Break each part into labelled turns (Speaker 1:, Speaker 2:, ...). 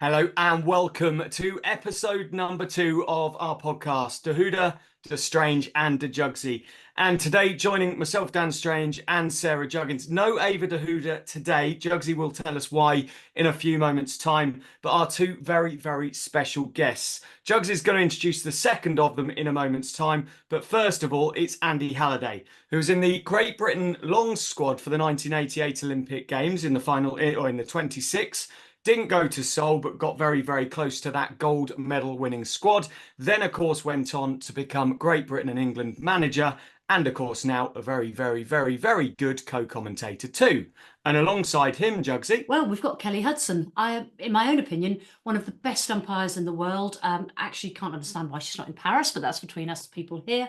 Speaker 1: Hello and welcome to episode number 2 of our podcast, De Huda, De Strange and De Juggsy. And today, joining myself, Dan Strange, and Sarah Juggins. No Ava De Huda today. Juggsy will tell us why in a few moments' time. But our two very, very special guests. Juggsy is going to introduce the second of them in a moment's time. But first of all, it's Andy Halliday, who's in the Great Britain long squad for the 1988 Olympic Games in the final, or in the 26. Didn't go to Seoul, but got very, very close to that gold medal winning squad. Then, of course, went on to become Great Britain and England manager. And, of course, now a very, very, very, very good co-commentator too. And alongside him, Juggsy.
Speaker 2: Well, we've got Kelly Hudson. In my own opinion, one of the best umpires in the world. Actually, can't understand why she's not in Paris, but that's between us people here.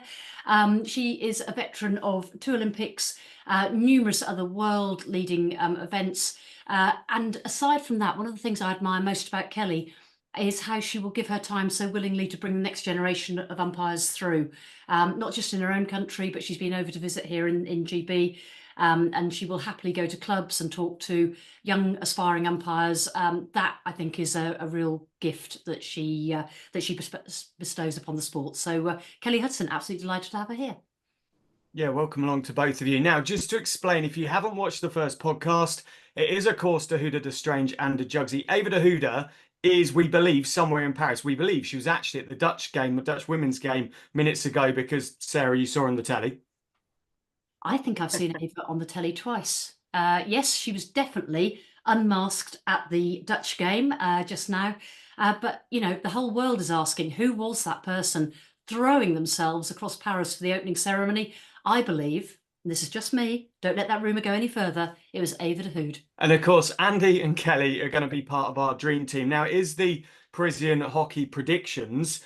Speaker 2: She is a veteran of 2 Olympics, numerous other world-leading events. And aside from that, one of the things I admire most about Kelly is how she will give her time so willingly to bring the next generation of umpires through, not just in her own country, but she's been over to visit here in GB. And she will happily go to clubs and talk to young aspiring umpires. That I think is a real gift that she bestows upon the sport. So Kelly Hudson, absolutely delighted to have her here.
Speaker 1: Yeah, welcome along to both of you. Now, just to explain, if you haven't watched the first podcast, it is, of course, De Huda, De Strange and De Juggsy. Ava De Huda is, we believe, somewhere in Paris. We believe she was actually at the Dutch game, the Dutch women's game, minutes ago, because, Sarah, you saw on the telly.
Speaker 2: I think I've seen Ava on the telly twice. Yes, she was definitely unmasked at the Dutch game just now. But, you know, the whole world is asking, who was that person throwing themselves across Paris for the opening ceremony? I believe, and this is just me, don't let that rumour go any further, it was Ava De Huda.
Speaker 1: And, of course, Andy and Kelly are going to be part of our dream team. Now, it is the Parisian hockey predictions.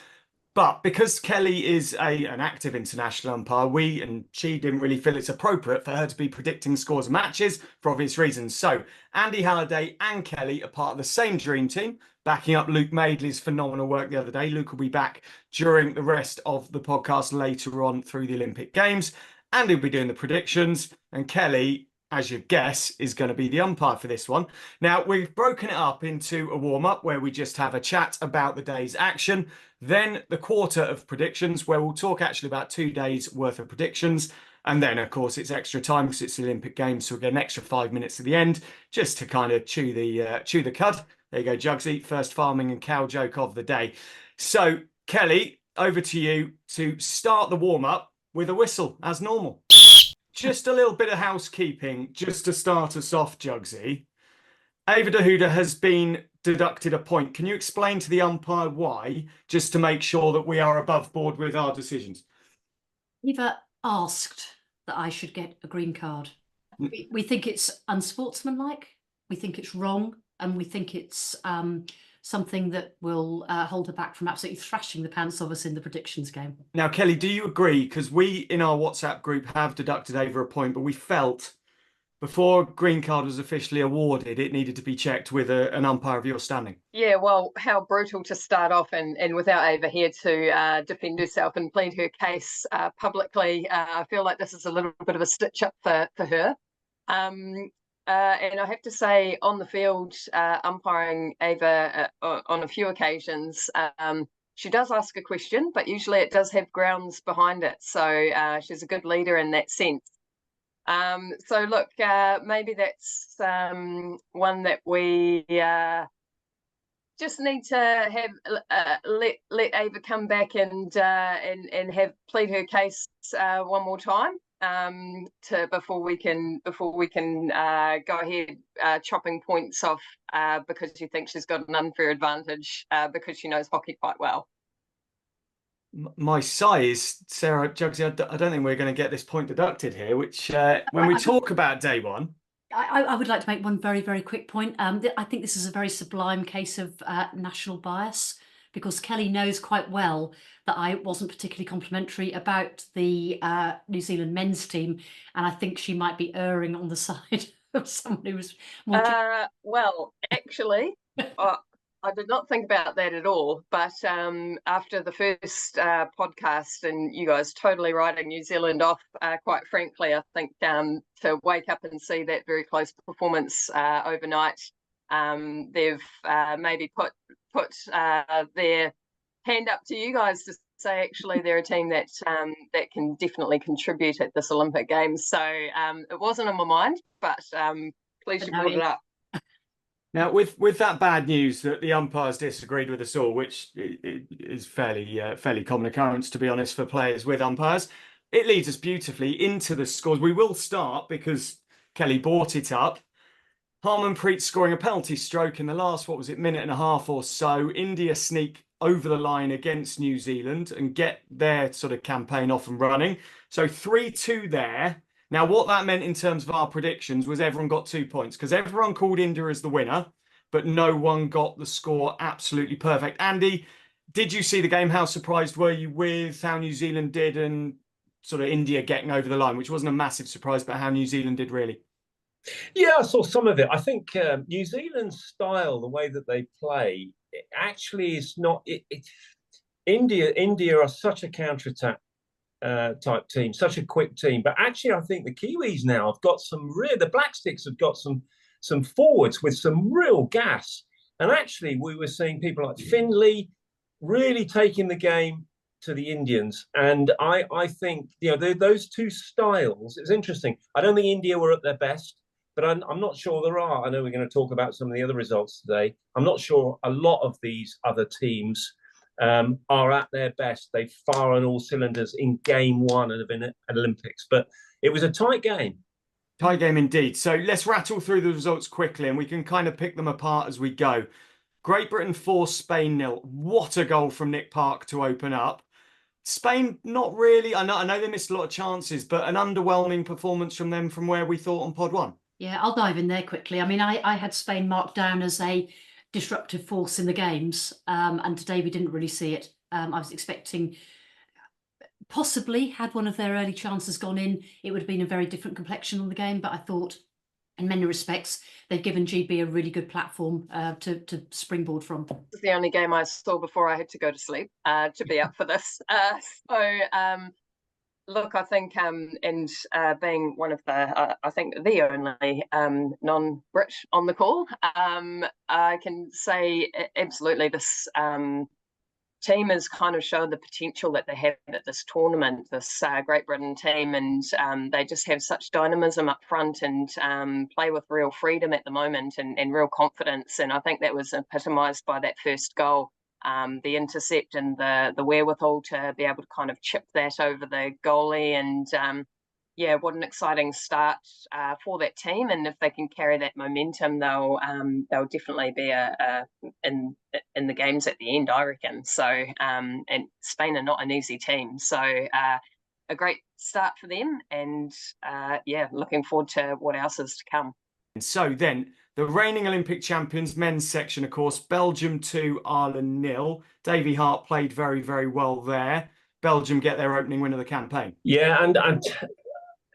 Speaker 1: But because Kelly is an active international umpire, we and she didn't really feel it's appropriate for her to be predicting scores of matches for obvious reasons. So Andy Halliday and Kelly are part of the same dream team, backing up Luke Madeley's phenomenal work the other day. Luke will be back during the rest of the podcast later on through the Olympic Games. Andy will be doing the predictions, and Kelly, as you guess, is going to be the umpire for this one. Now, we've broken it up into a warm-up where we just have a chat about the day's action. Then the quarter of predictions, where we'll talk actually about 2 days worth of predictions. And then, of course, it's extra time because it's the Olympic Games, so we'll get an extra 5 minutes at the end just to kind of chew the cud. There you go, Juggsy, first farming and cow joke of the day. So, Kelly, over to you to start the warm-up with a whistle, as normal. Just a little bit of housekeeping, just to start us off, Juggsy. Ava De Huda has been deducted a point. Can you explain to the umpire why, just to make sure that we are above board with our decisions?
Speaker 2: Eva asked that I should get a green card. We think it's unsportsmanlike, we think it's wrong, and we think it's something that will hold her back from absolutely thrashing the pants of us in the predictions game.
Speaker 1: Now, Kelly, do you agree? Because we, in our WhatsApp group, have deducted Ava a point, but we felt before a green card was officially awarded, it needed to be checked with an umpire of your standing.
Speaker 3: Yeah, well, how brutal to start off and without Ava here to defend herself and plead her case publicly. I feel like this is a little bit of a stitch up for her. And I have to say, on the field, umpiring Ava on a few occasions, she does ask a question, but usually it does have grounds behind it. So she's a good leader in that sense. So look, maybe that's one that we just need to have let Ava come back and have plead her case one more time before we can go ahead chopping points off because she thinks she's got an unfair advantage because she knows hockey quite well.
Speaker 1: My size, Sarah, Juggsy, I don't think we're going to get this point deducted here, which when we talk about day one.
Speaker 2: I would like to make one very, very quick point. I think this is a very sublime case of national bias, because Kelly knows quite well that I wasn't particularly complimentary about the New Zealand men's team, and I think she might be erring on the side of someone who was more...
Speaker 3: Well, actually... I did not think about that at all, but after the first podcast and you guys totally writing New Zealand off, quite frankly, I think to wake up and see that very close performance overnight they've maybe put their hand up to you guys to say actually they're a team that that can definitely contribute at this Olympic Games. So it wasn't on my mind, but pleased you brought it up.
Speaker 1: Now, with that bad news that the umpires disagreed with us all, which is fairly common occurrence, to be honest, for players with umpires, it leads us beautifully into the scores. We will start because Kelly brought it up. Harmanpreet scoring a penalty stroke in the last, what was it, minute and a half or so. India sneak over the line against New Zealand and get their sort of campaign off and running. So 3-2 there. Now, what that meant in terms of our predictions was everyone got 2 points because everyone called India as the winner, but no one got the score absolutely perfect. Andy, did you see the game? How surprised were you with how New Zealand did and sort of India getting over the line, which wasn't a massive surprise, but how New Zealand did really?
Speaker 4: Yeah, I saw some of it. I think New Zealand's style, the way that they play, it actually is not. India are such a counter-attack type team, such a quick team. But actually, I think the Kiwis now have got the Black Sticks have got some forwards with some real gas. And actually, we were seeing people like Findlay really taking the game to the Indians. And I think, those two styles, it's interesting. I don't think India were at their best, but I'm not sure there are. I know we're going to talk about some of the other results today. I'm not sure a lot of these other teams are at their best. They fire on all cylinders in game one of an Olympics, but it was a tight game.
Speaker 1: Tight game indeed. So let's rattle through the results quickly and we can kind of pick them apart as we go. Great Britain 4, Spain 0. What a goal from Nick Park to open up. Spain, not really. I know they missed a lot of chances, but an underwhelming performance from them from where we thought on Pod 1.
Speaker 2: Yeah, I'll dive in there quickly. I mean, I had Spain marked down as a disruptive force in the games, and today we didn't really see it. I was expecting, possibly, had one of their early chances gone in, it would have been a very different complexion on the game, but I thought, in many respects, they've given GB a really good platform to springboard from.
Speaker 3: This is the only game I saw before I had to go to sleep to be up for this. Look, I think, and being one of the, I think the only non-Brit on the call, I can say absolutely this team has kind of shown the potential that they have at this tournament, this Great Britain team, and they just have such dynamism up front and play with real freedom at the moment and real confidence. And I think that was epitomised by that first goal. The intercept and the wherewithal to be able to kind of chip that over the goalie, and yeah, what an exciting start for that team. And if they can carry that momentum, they'll definitely be in the games at the end, I reckon. So and Spain are not an easy team, so a great start for them, and yeah, looking forward to what else is to come.
Speaker 1: So then, the reigning Olympic champions, men's section, of course, Belgium 2, Ireland 0. Davy Hart played very, very well there. Belgium get their opening win of the campaign.
Speaker 4: Yeah, and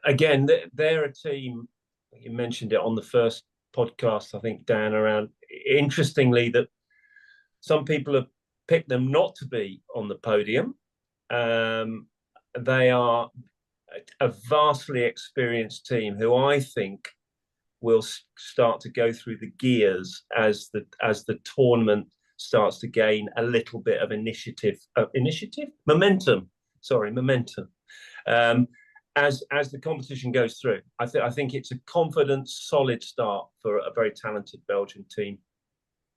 Speaker 4: again, they're a team, you mentioned it on the first podcast, I think, Dan, around, interestingly, that some people have picked them not to be on the podium. They are a vastly experienced team who I think will start to go through the gears as the tournament starts to gain a little bit of momentum. As the competition goes through, I think it's a confident, solid start for a very talented Belgian team.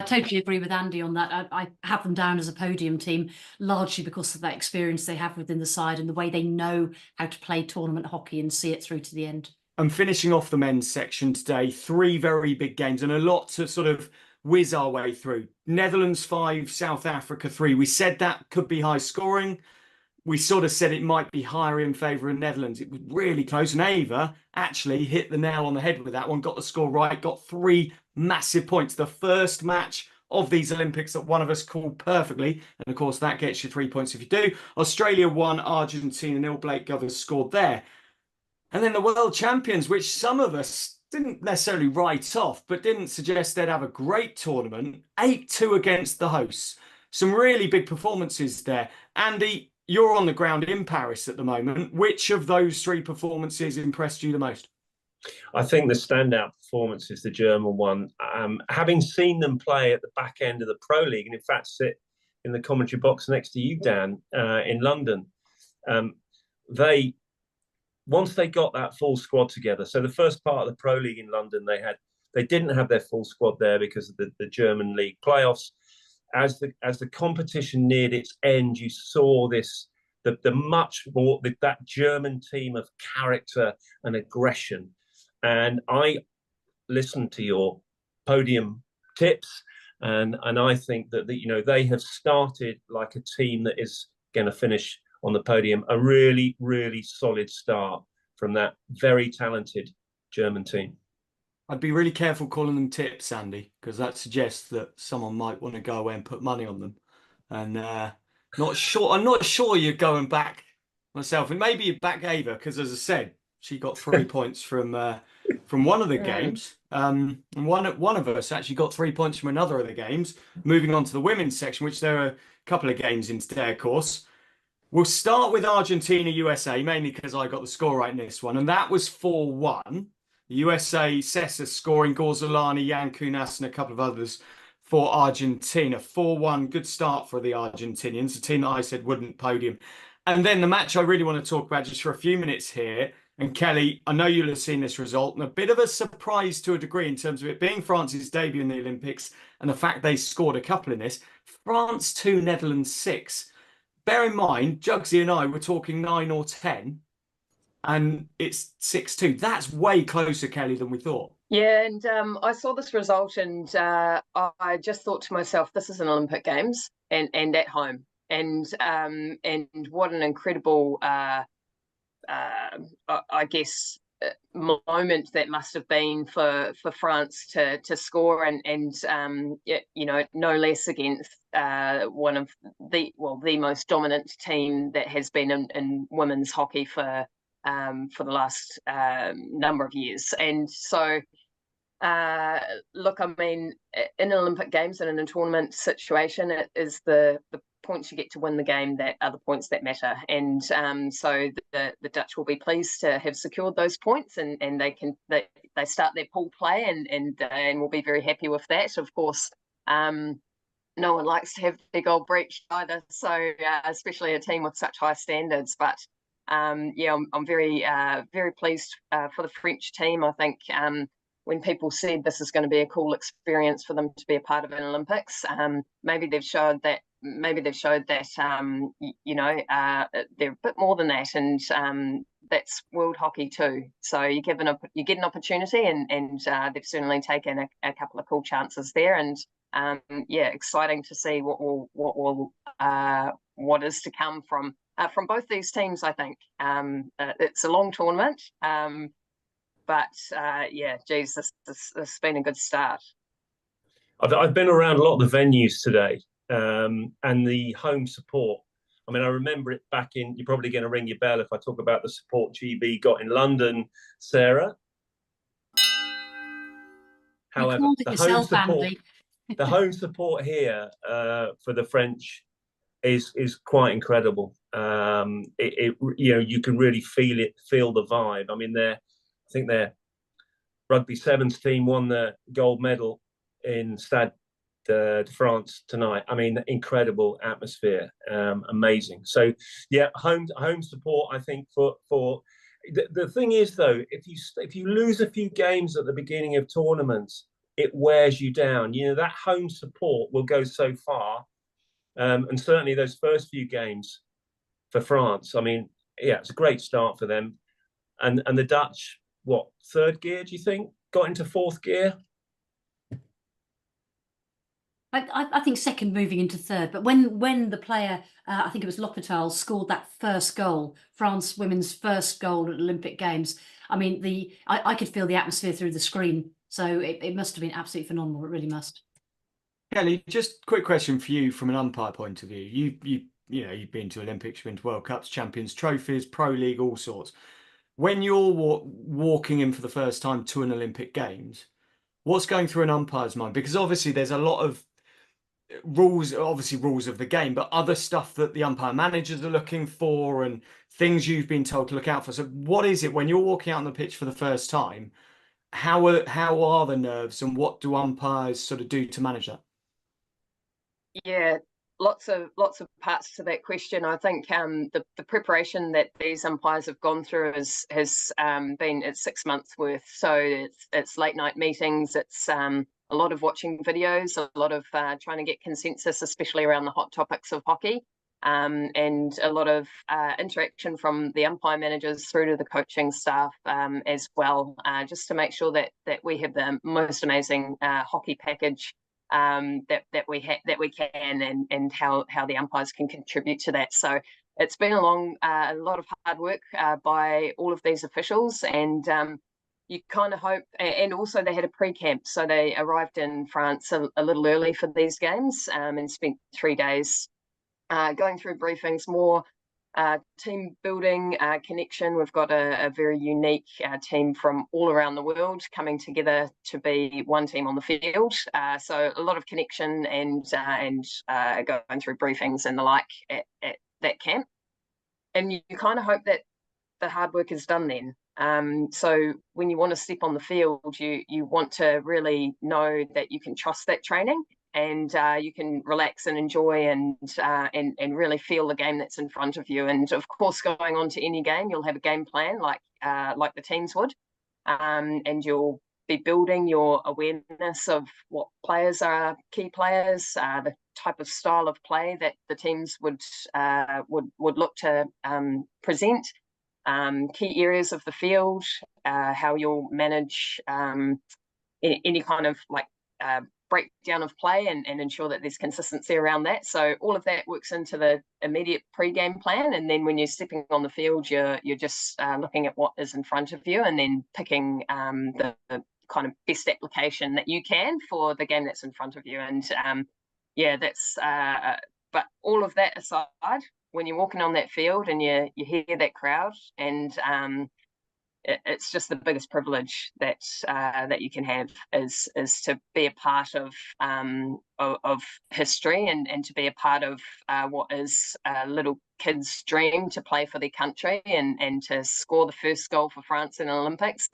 Speaker 2: I totally agree with Andy on that. I have them down as a podium team, largely because of that experience they have within the side and the way they know how to play tournament hockey and see it through to the end.
Speaker 1: And finishing off the men's section today, 3 very big games and a lot to sort of whiz our way through. Netherlands 5, South Africa 3. We said that could be high scoring. We sort of said it might be higher in favour of Netherlands. It was really close. And Ava actually hit the nail on the head with that one, got the score right, got 3 massive points. The first match of these Olympics that one of us called perfectly. And of course, that gets you 3 points if you do. Australia 1, Argentina 0. Blake Govers scored there. And then the world champions, which some of us didn't necessarily write off, but didn't suggest they'd have a great tournament. 8-2 against the hosts. Some really big performances there. Andy, you're on the ground in Paris at the moment. Which of those 3 performances impressed you the most?
Speaker 4: I think the standout performance is the German one. Having seen them play at the back end of the Pro League, and in fact sit in the commentary box next to you, Dan, in London, they once they got that full squad together. So the first part of the Pro League in London, they didn't have their full squad there because of the German league playoffs. As the competition neared its end, you saw the much more that German team of character and aggression. And I listened to your podium tips, and I think that they have started like a team that is going to finish on the podium. A really, really solid start from that very talented German team.
Speaker 1: I'd be really careful calling them tips, Andy, because that suggests that someone might want to go away and put money on them. And I'm not sure you're going back myself, and maybe you back Ava because, as I said, she got 3 points from one of the games. And one of us actually got 3 points from another of the games. Moving on to the women's section, which there are a couple of games in today, of course. We'll start with Argentina USA, mainly because I got the score right in this one, and that was 4-1. USA, Sessa scoring, Gorzolani, Yankunas, and a couple of others for Argentina. 4-1, good start for the Argentinians, a team that I said wouldn't podium. And then the match I really want to talk about just for a few minutes here. And Kelly, I know you'll have seen this result, and a bit of a surprise to a degree in terms of it being France's debut in the Olympics and the fact they scored a couple in this. France 2, Netherlands 6. Bear in mind, Juggsy and I were talking 9 or 10. And it's 6-2. That's way closer, Kelly, than we thought.
Speaker 3: Yeah, and I saw this result, and I just thought to myself, this is an Olympic Games, and at home, and what an incredible, I guess, moment that must have been for France to score, and no less against one of the most dominant team that has been in women's hockey for the last number of years. And so, look, I mean, in Olympic Games and in a tournament situation, it is the points you get to win the game that are the points that matter. And so the Dutch will be pleased to have secured those points, and they start their pool play, and will be very happy with that. Of course, no one likes to have their goal breached either. So especially a team with such high standards, but. I'm very pleased for the French team. I think when people said this is going to be a cool experience for them to be a part of an Olympics, maybe they've showed that they're a bit more than that, and that's world hockey too. So you get an opportunity, and they've certainly taken a couple of cool chances there, and exciting to see what is to come from both these teams. I think it's a long tournament, but geez, this has been a good start.
Speaker 4: I've been around a lot of the venues today, and the home support. I mean, I remember it back in. You're probably going to ring your bell if I talk about the support GB got in London, Sarah. However, the home support here for the French is quite incredible. You can really feel the vibe. I mean, I think their rugby sevens team won the gold medal in Stade de France tonight. I mean, incredible atmosphere, amazing. So yeah, home support. I think for the thing is though, if you lose a few games at the beginning of tournaments, it wears you down. You know, that home support will go so far. And certainly those first few games for France, I mean, yeah, it's a great start for them. And the Dutch, what, third gear, do you think? Got into fourth gear?
Speaker 2: I think second, moving into third. But when the player, I think it was L'Hôpital, scored that first goal, France women's first goal at Olympic Games, I mean, I could feel the atmosphere through the screen. So it must have been absolutely phenomenal. It really must.
Speaker 1: Kelly, just a quick question for you from an umpire point of view. You've been to Olympics, you've been to World Cups, Champions Trophies, Pro League, all sorts. When you're walking in for the first time to an Olympic Games, what's going through an umpire's mind? Because obviously there's a lot of rules, obviously rules of the game, but other stuff that the umpire managers are looking for and things you've been told to look out for. So what is it when you're walking out on the pitch for the first time? How are the nerves, and what do umpires sort of do to manage that?
Speaker 3: Yeah, lots of parts to that question. I think the preparation that these umpires have gone through has been, it's 6 months worth. So it's late night meetings. It's a lot of watching videos, a lot of trying to get consensus, especially around the hot topics of hockey. And a lot of interaction from the umpire managers through to the coaching staff as well, just to make sure that we have the most amazing hockey package that we can, and how the umpires can contribute to that. So it's been a lot of hard work by all of these officials, and you kind of hope. And also they had a pre-camp, so they arrived in France a little early for these games, and spent 3 days going through briefings, more team building, connection. We've got a very unique team from all around the world coming together to be one team on the field. So a lot of connection and going through briefings and the like at that camp. And you kind of hope that the hard work is done then. So when you want to step on the field, you want to really know that you can trust that training, and you can relax and enjoy and really feel the game that's in front of you. And of course, going on to any game, you'll have a game plan like the teams would, and you'll be building your awareness of what players are key players, the type of style of play that the teams would look to present, key areas of the field, how you'll manage any kind of breakdown of play, and ensure that there's consistency around that. So all of that works into the immediate pre-game plan, and then when you're stepping on the field, you're just looking at what is in front of you, and then picking the kind of best application that you can for the game that's in front of you. And that's but all of that aside, when you're walking on that field and you hear that crowd, and it's just the biggest privilege that you can have, is to be a part of history, and to be a part of what is a little kid's dream to play for their country, and to score the first goal for France in the Olympics.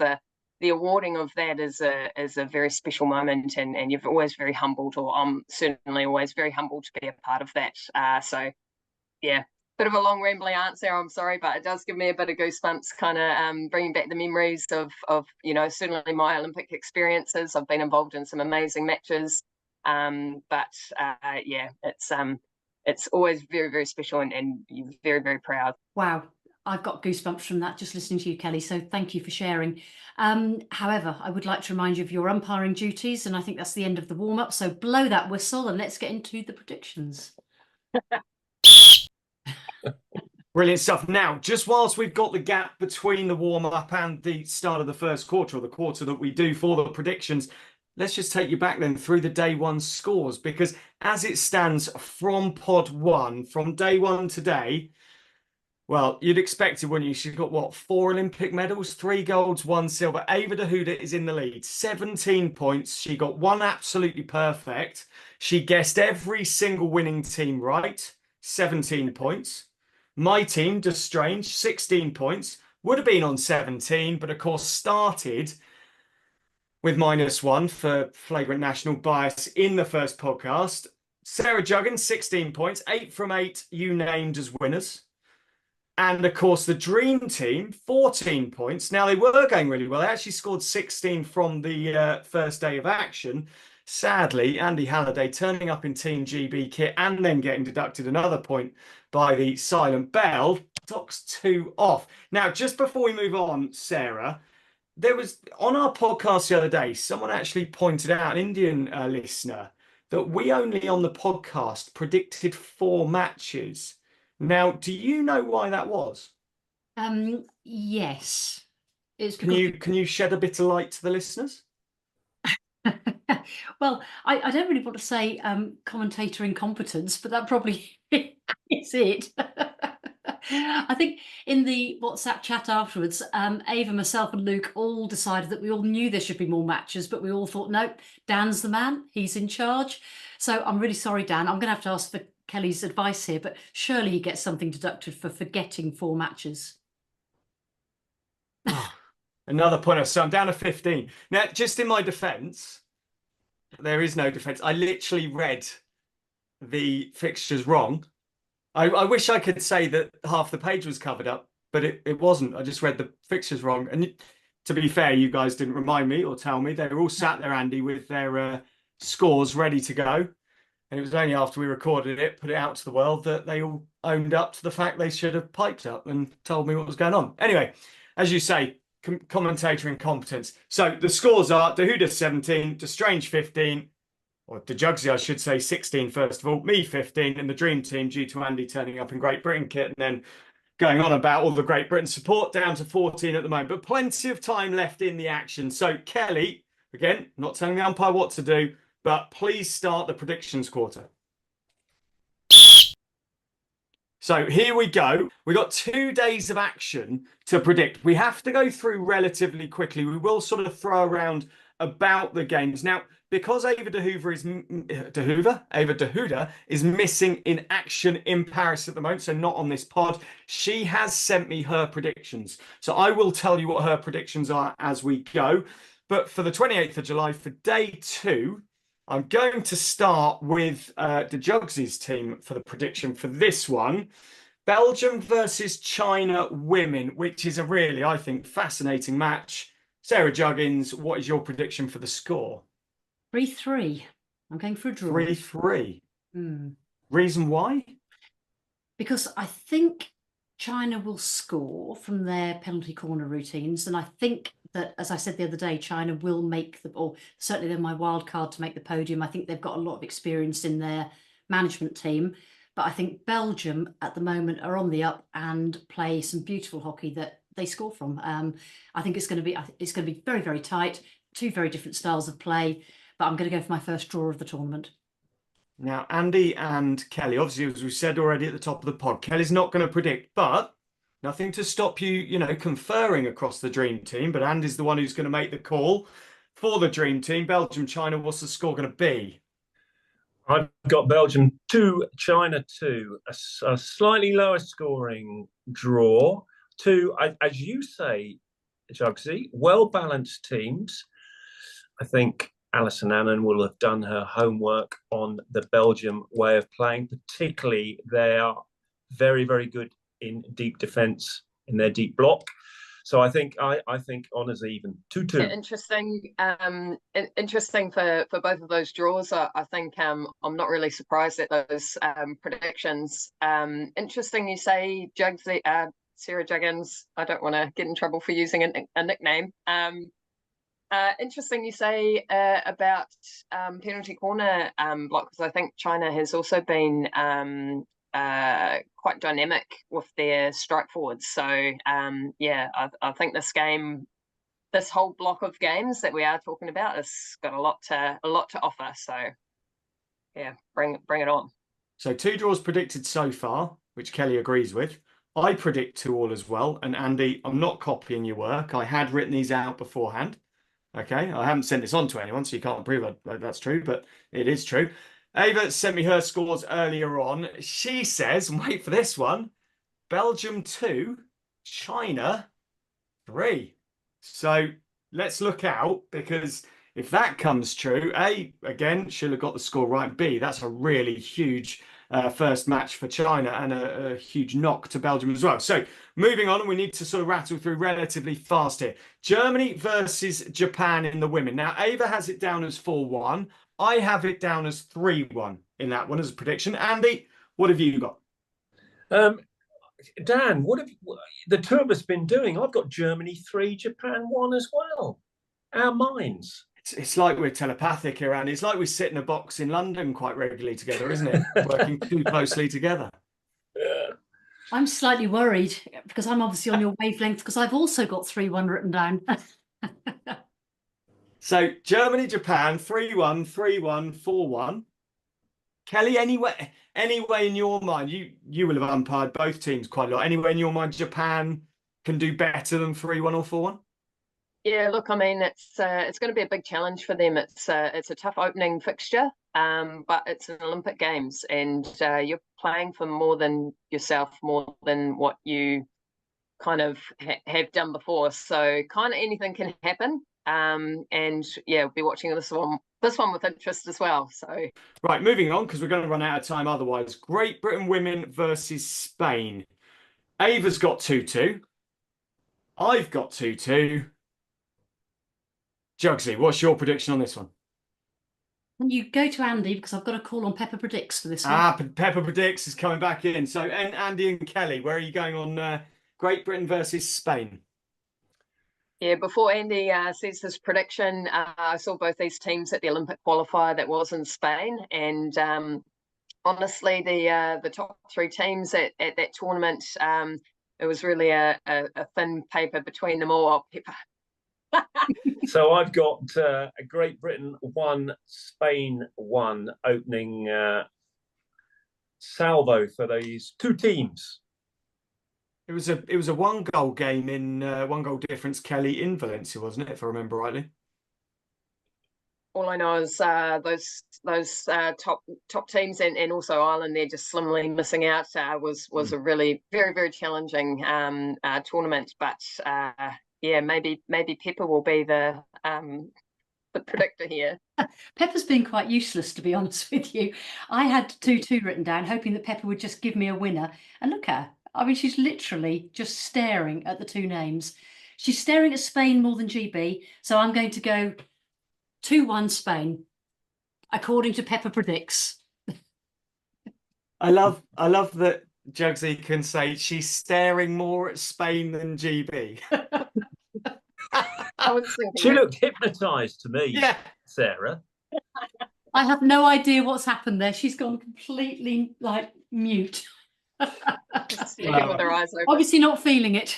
Speaker 3: The awarding of that is a very special moment, and you're always very humbled, or I'm certainly always very humbled to be a part of that. So yeah, bit of a long rambling answer, I'm sorry, but it does give me a bit of goosebumps, kind of bringing back the memories of certainly my Olympic experiences. I've been involved in some amazing matches, but it's always very, very special, and you're very, very proud.
Speaker 2: Wow, I've got goosebumps from that just listening to you, Kelly, so thank you for sharing. However, I would like to remind you of your umpiring duties, and I think that's the end of the warm-up, so blow that whistle and let's get into the predictions.
Speaker 1: Brilliant stuff. Now, just whilst we've got the gap between the warm-up and the start of the first quarter, or the quarter that we do for the predictions, let's just take you back then through the day one scores, because as it stands from pod one, from day one today, well, you'd expect it, wouldn't you? She's got, what, 4 Olympic medals, 3 golds, 1 silver. Ava Dahuda is in the lead, 17 points. She got 1 absolutely perfect. She guessed every single winning team right, 17 points. My team, Just Strange, 16 points. Would have been on 17, but of course started with -1 for flagrant national bias in the first podcast. Sarah Juggins, 16 points, 8 from 8 you named as winners. And of course, the Dream Team, 14 points. Now, they were going really well. They actually scored 16 from the first day of action. Sadly, Andy Halliday turning up in Team GB kit and then getting deducted another point by the Silent Bell knocks 2 off. Now, just before we move on, Sarah, there was, on our podcast the other day, someone actually pointed out, an Indian listener, that we only on the podcast predicted 4 matches. Now, do you know why that was?
Speaker 2: Yes. It's
Speaker 1: Can you shed a bit of light to the listeners?
Speaker 2: Well, I don't really want to say commentator incompetence, but that probably is it. I think in the WhatsApp chat afterwards, Ava, myself and Luke all decided that we all knew there should be more matches, but we all thought, nope, Dan's the man, he's in charge. So I'm really sorry, Dan. I'm going to have to ask for Kelly's advice here, but surely he gets something deducted for forgetting 4 matches.
Speaker 1: Another point. So I'm down to 15. Now, just in my defence, there is no defence. I literally read the fixtures wrong. I wish I could say that half the page was covered up, but it wasn't. I just read the fixtures wrong. And to be fair, you guys didn't remind me or tell me. They were all sat there, Andy, with their scores ready to go. And it was only after we recorded it, put it out to the world, that they all owned up to the fact they should have piped up and told me what was going on. Anyway, as you say, commentator incompetence. So the scores are Dahuda 17, DeStrange 15, or Juggsy, I should say, 16 first of all, me 15, and the Dream Team, due to Andy turning up in Great Britain kit and then going on about all the Great Britain support, down to 14 at the moment, but plenty of time left in the action. So Kelly, again, not telling the umpire what to do, but please start the predictions quarter. So here we go. We've got 2 days of action to predict. We have to go through relatively quickly. We will sort of throw around about the games. Now, because Ava Dahuda is missing in action in Paris at the moment, so not on this pod, she has sent me her predictions. So I will tell you what her predictions are as we go. But for the 28th of July, for day 2, I'm going to start with the Juggsy's team for the prediction for this one. Belgium versus China women, which is a really, I think, fascinating match. Sarah Juggins, what is your prediction for the score?
Speaker 2: 3-3. I'm going for a draw.
Speaker 1: 3-3. Reason why?
Speaker 2: Because I think China will score from their penalty corner routines. And I think that, as I said the other day, China will make or certainly they're my wild card to make the podium. I think they've got a lot of experience in their management team. But I think Belgium at the moment are on the up and play some beautiful hockey that they score from. I think it's going to be very, very tight. 2 very different styles of play. But I'm going to go for my first draw of the tournament.
Speaker 1: Now, Andy and Kelly, obviously, as we said already at the top of the pod, Kelly's not going to predict, but nothing to stop you, conferring across the Dream Team. But Andy's the one who's going to make the call for the Dream Team. Belgium, China, what's the score going to be?
Speaker 4: I've got Belgium 2, China 2, a slightly lower scoring draw. 2, as you say, Juggsy, well-balanced teams. I think Alison Annan will have done her homework on the Belgium way of playing. Particularly, they are very, very good in deep defence, in their deep block. So I think honours even 2-2.
Speaker 3: Yeah, interesting for both of those draws. I think I'm not really surprised at those predictions. Interesting you say Juggsy, Sarah Juggins. I don't want to get in trouble for using a nickname. Interesting you say about penalty corner block, because I think China has also been quite dynamic with their strike forwards. So I think this whole block of games that we are talking about has got a lot to offer. So yeah, bring it on.
Speaker 1: So 2 draws predicted so far, which Kelly agrees with. I predict 2-2 as well. And Andy, I'm not copying your work. I had written these out beforehand. Okay, I haven't sent this on to anyone, so you can't prove that's true, but it is true. Ava sent me her scores earlier on. She says, and wait for this one, Belgium 2, China 3. So let's look out, because if that comes true, A, again, she'll have got the score right. B, that's a really huge first match for China and a huge knock to Belgium as well. So moving on, we need to sort of rattle through relatively fast here. Germany versus Japan in the women. Now, Ava has it down as 4-1. I have it down as 3-1 in that one as a prediction. Andy, what have you got?
Speaker 4: Dan, what have the 2 of us been doing? I've got Germany 3, Japan 1 as well. Our minds.
Speaker 1: It's like we're telepathic here, Andy. It's like we sit in a box in London quite regularly together, isn't it? Working too closely together.
Speaker 4: Yeah.
Speaker 2: I'm slightly worried because I'm obviously on your wavelength, because I've also got 3-1 written down.
Speaker 1: So Germany, Japan, 3-1, 3-1, 4-1. Kelly, anyway in your mind, you will have umpired both teams quite a lot. Anyway in your mind, Japan can do better than 3-1 or 4-1?
Speaker 3: Yeah, look, I mean, it's going to be a big challenge for them. It's a tough opening fixture. but it's an Olympic Games, and you're playing for more than yourself, more than what you kind of have done before. So kind of anything can happen. And yeah, we'll be watching this one with interest as well. So
Speaker 1: Right, moving on, because we're going to run out of time otherwise. Great Britain women versus Spain. Ava's got 2-2. I've got 2-2. Juggsy, what's your prediction on this one?
Speaker 2: Can you go to Andy, because I've got a call on Pepper Predicts for this one.
Speaker 1: Pepper predicts is coming back in. So, and Andy and Kelly, where are you going on Great Britain versus Spain?
Speaker 3: yeah, before Andy says his prediction, I saw both these teams at the Olympic qualifier that was in Spain, and honestly, the top three teams at that tournament, it was really a thin paper between them all. Pepper.
Speaker 4: So I've got Great Britain 1, Spain 1, opening salvo for these two teams.
Speaker 1: It was a 1-goal game in 1-goal difference, Kelly, in Valencia, wasn't it? If I remember rightly.
Speaker 3: All I know is those top teams and also Ireland, they're just slimly missing out. Was a really very, very challenging tournament, but yeah, maybe Pepper will be the predictor here.
Speaker 2: Pepper's been quite useless, to be honest with you. I had 2-2 written down, hoping that Pepper would just give me a winner. And look at her. I mean, she's literally just staring at the two names. She's staring at Spain more than GB. So I'm going to go 2-1 Spain, according to Pepper Predicts.
Speaker 1: I love that Juggsy can say she's staring more at Spain than GB.
Speaker 3: I was thinking
Speaker 4: She looked hypnotised to me,
Speaker 1: Yeah.
Speaker 4: Sarah.
Speaker 2: I have no idea what's happened there. She's gone completely like mute.
Speaker 3: looking with her eyes open.
Speaker 2: Obviously not feeling it.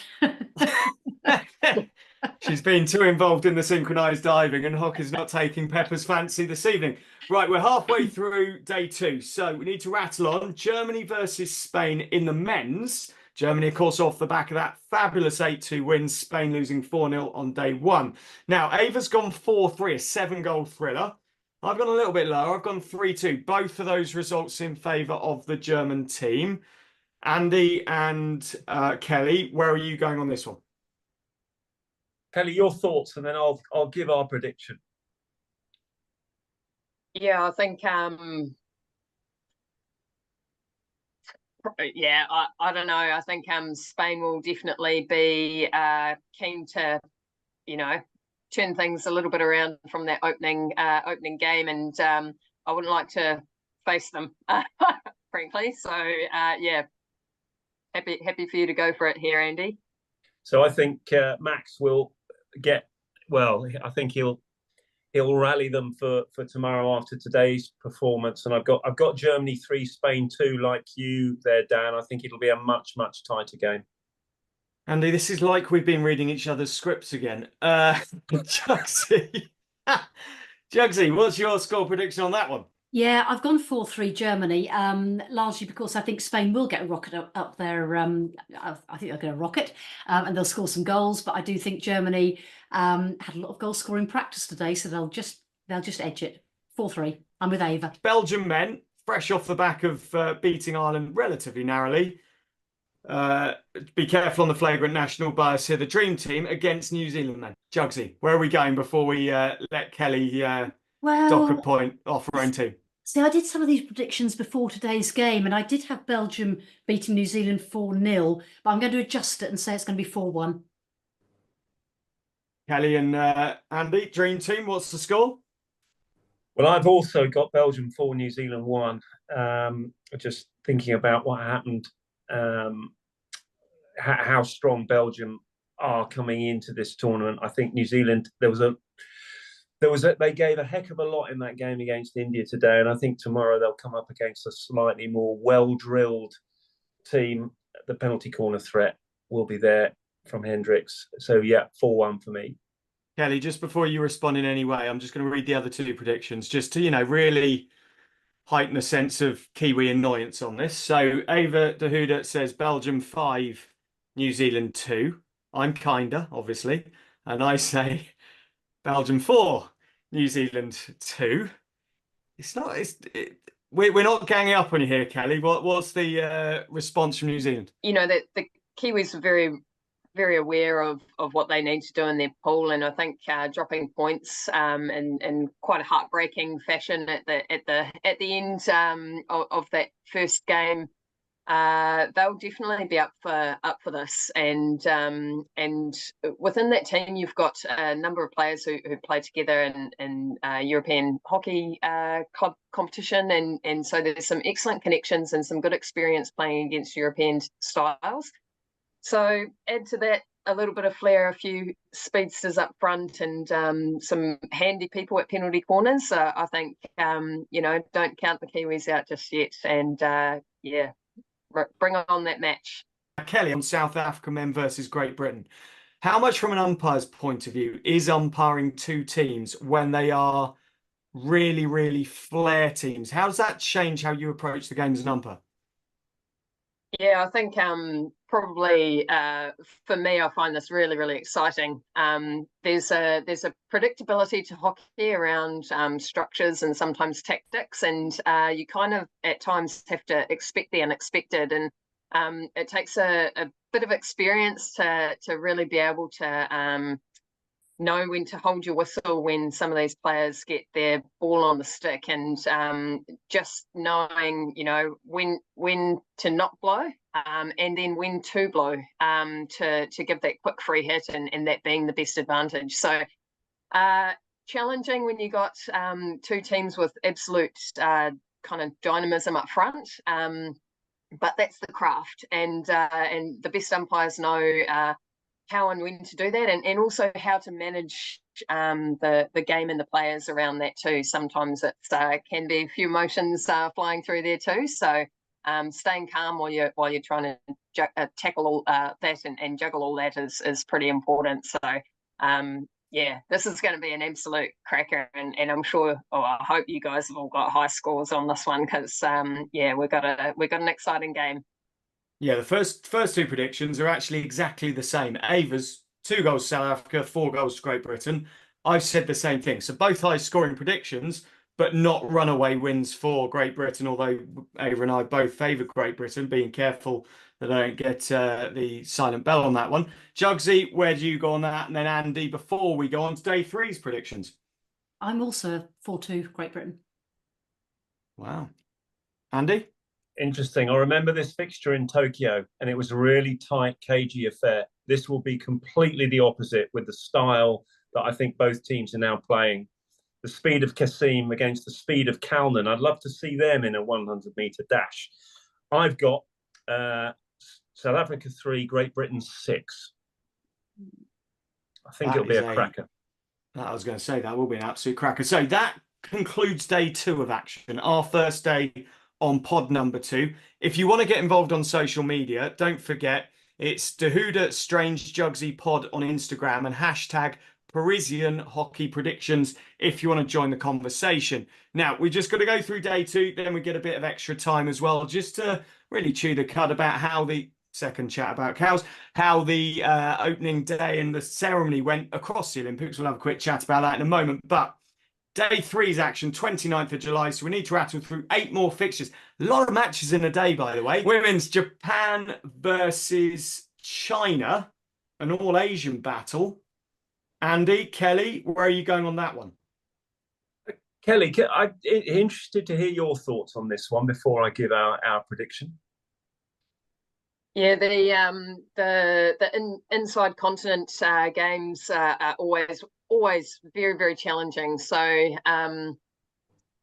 Speaker 1: She's been too involved in the synchronised diving, and Hock is not taking Pepper's fancy this evening. Right, we're halfway through day 2, so we need to rattle on. Germany versus Spain in the men's. Germany, of course, off the back of that fabulous 8-2 win, Spain losing 4-0 on day 1. Now, Ava's gone 4-3, a 7-goal thriller. I've gone a little bit lower. I've gone 3-2. Both of those results in favour of the German team. Andy and Kelly, where are you going on this one?
Speaker 4: Kelly, your thoughts, and then I'll give our prediction.
Speaker 3: Yeah, I think yeah, I don't know. I think Spain will definitely be keen to, turn things a little bit around from that opening game, and I wouldn't like to face them, frankly. So yeah, happy for you to go for it here, Andy.
Speaker 4: So I think Max will get well. I think he'll rally them for tomorrow after today's performance. And I've got Germany 3, Spain 2, like you there, Dan. I think it'll be a much tighter game.
Speaker 1: Andy, this is like we've been reading each other's scripts again. Juggsy, Juggsy, what's your score prediction on that one?
Speaker 2: Yeah, I've gone 4-3 Germany, largely because I think Spain will get a rocket up there. I think they're going to rocket and they'll score some goals. But I do think Germany had a lot of goal scoring practice today, so they'll just edge it. 4-3. I'm with Ava.
Speaker 1: Belgium men, fresh off the back of beating Ireland relatively narrowly. Be careful on the flagrant national bias here. The dream team against New Zealand men. Juggsy, where are we going before we let Kelly dock a point off her own team?
Speaker 2: See, I did some of these predictions before today's game, and I did have Belgium beating New Zealand 4-0, but I'm going to adjust it and say it's going to be 4-1.
Speaker 1: Kelly and Andy, dream team, what's the score?
Speaker 4: Well, I've also got Belgium 4, New Zealand 1. Just thinking about what happened, how strong Belgium are coming into this tournament. I think New Zealand, they gave a heck of a lot in that game against India today, and I think tomorrow they'll come up against a slightly more well-drilled team. The penalty corner threat will be there from Hendricks. So yeah, 4-1 for me.
Speaker 1: Kelly, just before you respond in any way, I'm just going to read the other two predictions just to, really heighten a sense of Kiwi annoyance on this. So Ava de Huda says Belgium 5, New Zealand 2. I'm kinder, obviously. And I say Belgium 4, New Zealand 2. It's not. We're not ganging up on you here, Kelly. What's the response from New Zealand?
Speaker 3: You know that the Kiwis are very aware of what they need to do in their pool, and I think dropping points in quite a heartbreaking fashion at the end of that first game, they'll definitely be up for this. And within that team, you've got a number of players who play together in European hockey club competition, and so there's some excellent connections and some good experience playing against European styles. So add to that a little bit of flair, a few speedsters up front, and some handy people at penalty corners. I think don't count the Kiwis out just yet, and bring on that match.
Speaker 1: Kelly, on South Africa men versus Great Britain, how much from an umpire's point of view is umpiring two teams when they are really, really flair teams? How does that change how you approach the game as an umpire?
Speaker 3: Yeah, I think probably for me, I find this really, really exciting. There's a predictability to hockey around structures and sometimes tactics, and you kind of at times have to expect the unexpected, and it takes a bit of experience to really be able to know when to hold your whistle when some of these players get their ball on the stick, and just knowing, when to not blow, and then when to blow, to give that quick free hit, and that being the best advantage. So challenging when you got two teams with absolute kind of dynamism up front, but that's the craft, and the best umpires know how and when to do that, and also how to manage the game and the players around that too. Sometimes it can be a few emotions flying through there too. So staying calm while you're trying to tackle all that and juggle all that is pretty important. So this is going to be an absolute cracker, and I'm sure, I hope you guys have all got high scores on this one, because we've got an exciting game.
Speaker 1: Yeah, the first two predictions are actually exactly the same. Ava's 2 goals to South Africa, 4 goals to Great Britain. I've said the same thing. So both high scoring predictions, but not runaway wins for Great Britain, although Ava and I both favour Great Britain, being careful that I don't get the silent bell on that one. Juggsy, where do you go on that? And then Andy, before we go on to day three's predictions.
Speaker 2: I'm also 4-2 Great Britain.
Speaker 1: Wow. Andy?
Speaker 4: Interesting. I remember this fixture in Tokyo, and it was a really tight, cagey affair. This will be completely the opposite, with the style that I think both teams are now playing. The speed of Kasim against the speed of Kalnan. I'd love to see them in a 100-meter dash. I've got South Africa 3, Great Britain 6. I think it'll be a cracker.
Speaker 1: I was going to say that will be an absolute cracker. So that concludes day 2 of action, our first day on pod number 2. If you want to get involved on social media, don't forget it's Dahuda Strange Juggsy Pod on Instagram and hashtag Parisian Hockey Predictions if you want to join the conversation. Now, we just got to go through day 2, then we get a bit of extra time as well, just to really chew the cud about how the second chat about cows, how the opening day and the ceremony went across the Olympics. We'll have a quick chat about that in a moment, but day 3's action, 29th of July, so we need to rattle through 8 more fixtures. A lot of matches in a day, by the way. Women's Japan versus China, an all-Asian battle. Andy, Kelly, where are you going on that one?
Speaker 4: Kelly, I'm interested to hear your thoughts on this one before I give our prediction.
Speaker 3: Yeah, the inside continent games are always very, very challenging. So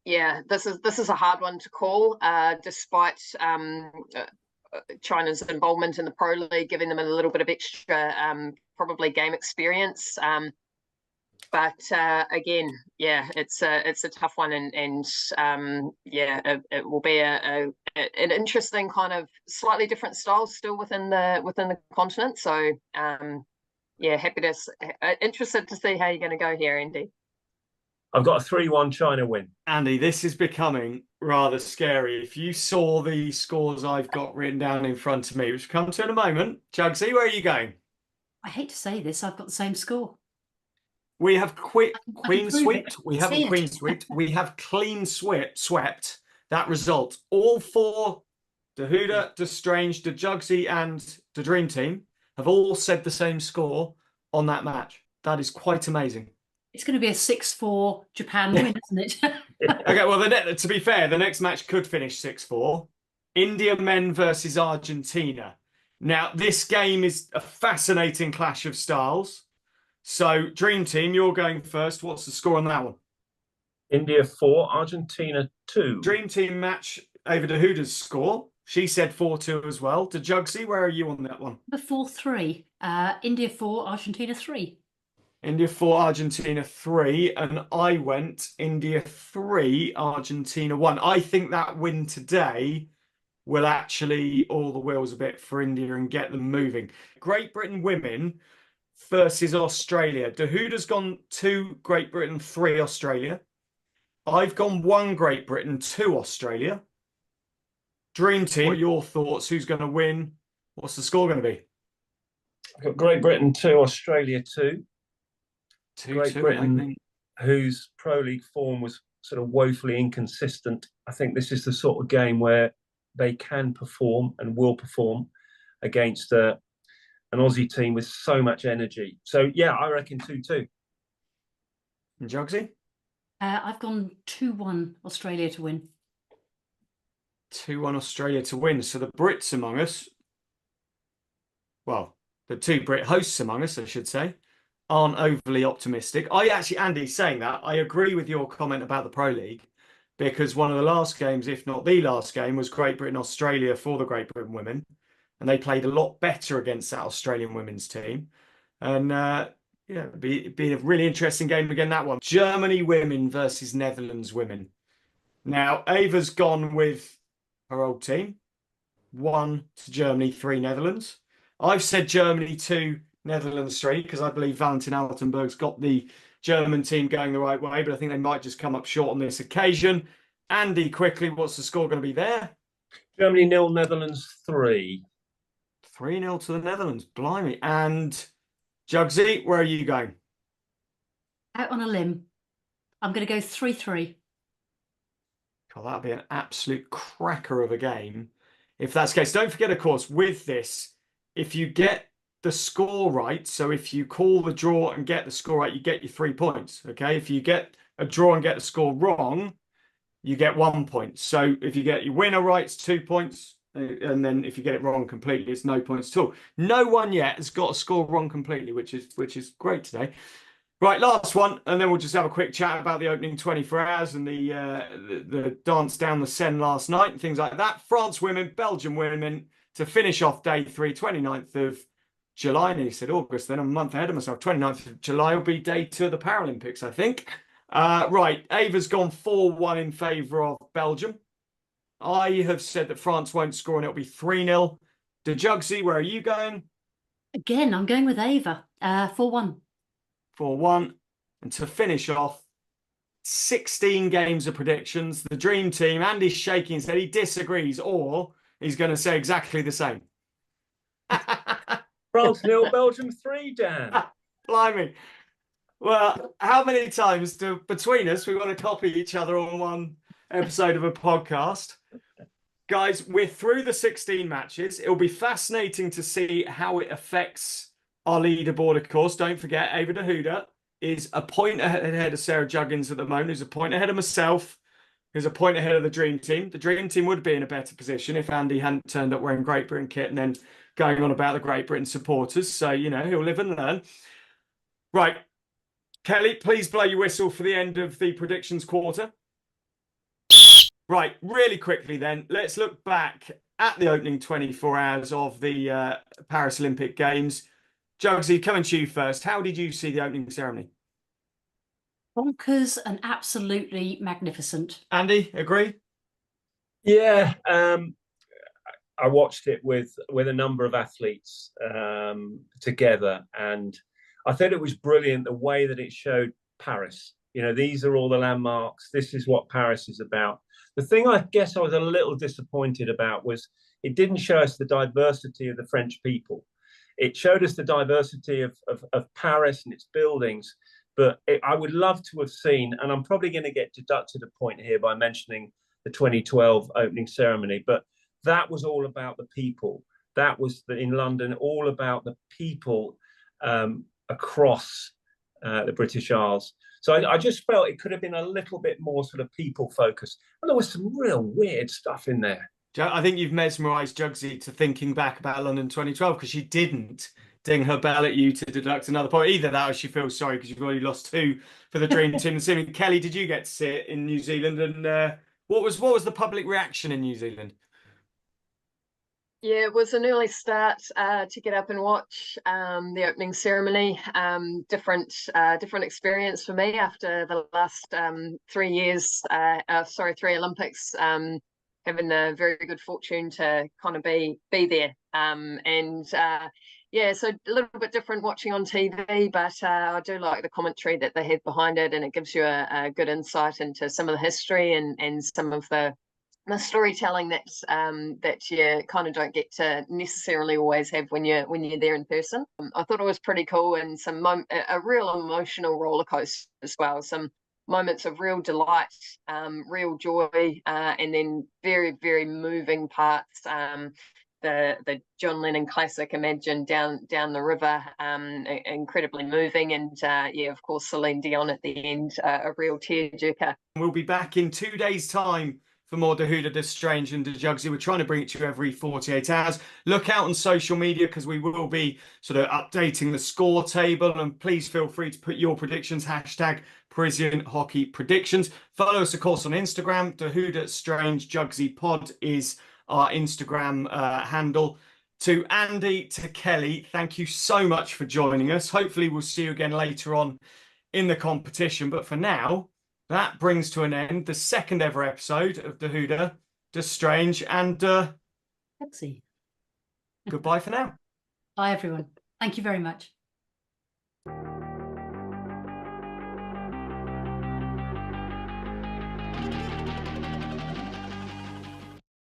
Speaker 3: this is a hard one to call, despite China's involvement in the Pro League giving them a little bit of extra probably game experience. But again, it's a tough one, and it will be an interesting kind of slightly different style still within the continent. So interested to see how you're going to go here, Andy.
Speaker 4: I've got a 3-1 China win.
Speaker 1: Andy, this is becoming rather scary. If you saw the scores I've got written down in front of me, which we'll come to in a moment. Juggsy, where are you going?
Speaker 2: I hate to say this, I've got the same score.
Speaker 1: We have queen
Speaker 2: prove
Speaker 1: swept.
Speaker 2: it.
Speaker 1: We
Speaker 2: See
Speaker 1: haven't
Speaker 2: it.
Speaker 1: queen swept. We have clean swept that result. All four, the Huda, the Strange, the Juggsy, and the Dream Team have all said the same score on that match. That is quite amazing.
Speaker 2: It's going to be a 6-4 Japan win, isn't it?
Speaker 1: Okay, well, to be fair, the next match could finish 6-4. India men versus Argentina. Now, this game is a fascinating clash of styles. So, Dream Team, you're going first. What's the score on that one?
Speaker 4: India 4, Argentina 2.
Speaker 1: Dream Team match, Ava Dahuda's score. She said 4-2 as well. To Juggsy, where are you on that one?
Speaker 2: The 4-3. India 4, Argentina 3.
Speaker 1: India 4, Argentina 3. And I went India 3, Argentina 1. I think that win today will actually all the wheels a bit for India and get them moving. Great Britain women versus Australia. Dahuda's gone 2 Great Britain, 3 Australia. I've gone 1 Great Britain, 2 Australia. Dream Team, your thoughts? Who's going to win? What's the score going to be?
Speaker 4: I've got Great Britain 2, Australia 2. Great Britain, whose Pro League form was sort of woefully inconsistent. I think this is the sort of game where they can perform and will perform against an Aussie team with so much energy. So, yeah, I reckon 2-2.
Speaker 1: And Juggsy?
Speaker 2: I've gone 2-1 Australia to win.
Speaker 1: 2-1 Australia to win. So the Brits among us, well, the 2 Brit hosts among us, I should say, aren't overly optimistic. Andy, saying that, I agree with your comment about the Pro League, because one of the last games, if not the last game, was Great Britain Australia for the Great Britain women, and they played a lot better against that Australian women's team. And it'd be a really interesting game again, that one. Germany women versus Netherlands women. Now, Ava's gone with her old team. 1 to Germany, 3 Netherlands. I've said Germany 2, Netherlands 3, because I believe Valentin Altenberg's got the German team going the right way, but I think they might just come up short on this occasion. Andy, quickly, what's the score going to be there?
Speaker 4: Germany 0, Netherlands 3.
Speaker 1: 3-0 to the Netherlands, blimey. And Juggsy, where are you going?
Speaker 2: Out on a limb. I'm going to go 3-3.
Speaker 1: God, that'll be an absolute cracker of a game if that's the case. Don't forget, of course, with this, if you get the score right, so if you call the draw and get the score right, you get your 3 points. Okay, if you get a draw and get the score wrong, you get 1 point. So if you get your winner right, it's 2 points, and then if you get it wrong completely, it's no points at all. No one yet has got a score wrong completely, which is great today. Right, last one, and then we'll just have a quick chat about the opening 24 hours and the dance down the Seine last night and things like that. France women, Belgium women to finish off day 3, 29th of July. And he said August, then I'm a month ahead of myself. 29th of July will be day 2 of the Paralympics, I think. Right, Ava's gone 4-1 in favour of Belgium. I have said that France won't score and it'll be 3-0. To Juggsy, where are you going?
Speaker 2: Again, I'm going with Ava. 4-1.
Speaker 1: 4-1. And to finish off, 16 games of predictions. The Dream Team, Andy's shaking his head. He disagrees, or he's going to say exactly the same.
Speaker 4: France 0, Belgium 3, Dan.
Speaker 1: Blimey. Well, how many times between us we want to copy each other on one episode of a podcast? Guys, we're through the 16 matches. It'll be fascinating to see how it affects our leaderboard, of course. Don't forget, Ava Dahuda is a point ahead of Sarah Juggins at the moment, who's a point ahead of myself, who's a point ahead of the Dream Team. The Dream Team would be in a better position if Andy hadn't turned up wearing Great Britain kit and then going on about the Great Britain supporters. So, he'll live and learn. Right. Kelly, please blow your whistle for the end of the predictions quarter. Right, really quickly then, let's look back at the opening 24 hours of the Paris Olympic Games. Juggsy, coming to you first. How did you see the opening ceremony?
Speaker 2: Bonkers and absolutely magnificent.
Speaker 1: Andy, agree?
Speaker 4: Yeah, I watched it with a number of athletes together, and I thought it was brilliant the way that it showed Paris. These are all the landmarks. This is what Paris is about. The thing I guess I was a little disappointed about was it didn't show us the diversity of the French people. It showed us the diversity of Paris and its buildings, But I would love to have seen, and I'm probably going to get deducted a point here by mentioning the 2012 opening ceremony, but that was all about the people. That was in London, all about the people across the British Isles. So I just felt it could have been a little bit more sort of people focused. And there was some real weird stuff in there.
Speaker 1: I think you've mesmerised Juggsy to thinking back about London 2012 because she didn't ding her bell at you to deduct another point. Either that or she feels sorry because you've already lost 2 for the Dream Team. And Kelly, did you get to see it in New Zealand? And what was the public reaction in New Zealand?
Speaker 3: Yeah, it was an early start to get up and watch the opening ceremony. Different experience for me after the last 3 years. 3 Olympics. Having the very good fortune to kind of be there. Yeah, so a little bit different watching on TV, but I do like the commentary that they have behind it, and it gives you a good insight into some of the history and some of the storytelling that you kind of don't get to necessarily always have when you're there in person. I thought it was pretty cool, and a real emotional roller coaster as well. Some moments of real delight, real joy, and then very, very moving parts. The John Lennon classic "Imagine" down the river, incredibly moving, and yeah, of course Celine Dion at the end, a real tearjerker.
Speaker 1: We'll be back in 2 days' time for more Dahuda, The Strange and Juggsy. We're trying to bring it to you every 48 hours. Look out on social media because we will be sort of updating the score table, and please feel free to put your predictions, hashtag Parisian Hockey Predictions. Follow us, of course, on Instagram. Dahuda Strange Juggsy Pod is our Instagram handle. To Andy, to Kelly, thank you so much for joining us. Hopefully we'll see you again later on in the competition. But for now, that brings to an end the second ever episode of Dahuda, The Strange and
Speaker 2: Juggsy.
Speaker 1: Goodbye for now.
Speaker 2: Bye, everyone. Thank you very much.